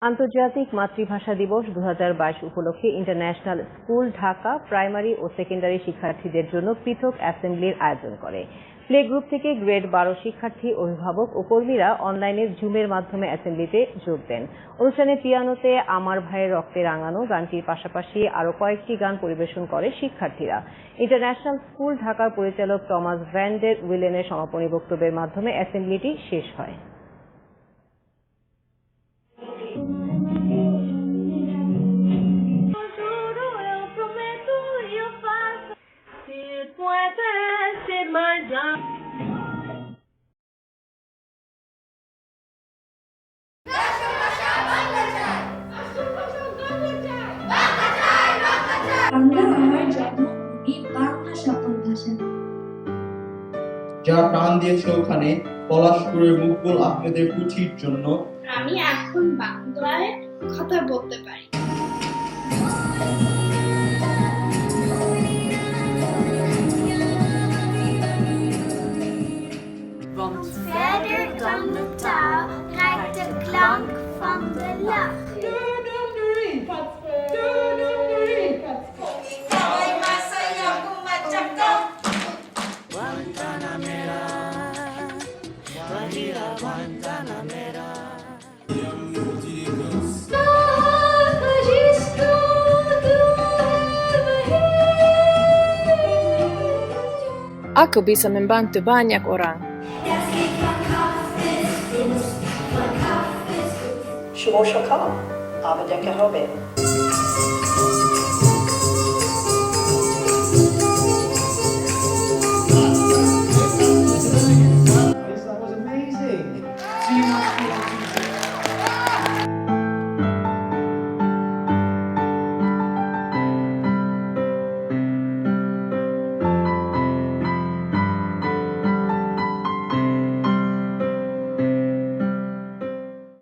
আন্তর্জাতিক মাতৃভাষা দিবস 2022 উপলক্ষে ইন্টারন্যাশনাল স্কুল ঢাকা প্রাইমারি ও সেকেন্ডারি শিক্ষার্থীদের জন্য পৃথক অ্যাসেম্বলির আয়োজন করে। প্লে গ্রুপ থেকে গ্রেড 12 শিক্ষার্থী, অভিভাবক ও কর্মীরা অনলাইনে জুমের মাধ্যমে অ্যাসেম্বলিতে যোগ দেন। অনুষ্ঠানে পিয়ানোতে আমার ভাইয়ের রক্তে রাঙানো গানটির পাশাপাশি আরও কয়েকটি গান পরিবেশন করে শিক্ষার্থীরা। ইন্টারন্যাশনাল স্কুল ঢাকার পরিচালক টমাস ভ্যান ডের উইলেনের সমাপনী বক্তব্যের মাধ্যমে অ্যাসেম্বলিটি শেষ হয়। বাংলা আমার জন্মভূমি, বাংলা সকল ভাষা। যারা প্রাণ দিয়েছে ওখানে পলাশপুরের মকবুল আহমেদের পুঁথির জন্য আমি এখন বাংলায় কথা বলতে পারি। Want verder dan de taal krijgt de klank van de lach. Aku bisa membantu banyak orang. শুভ সকাল, আবার দেখা হবে।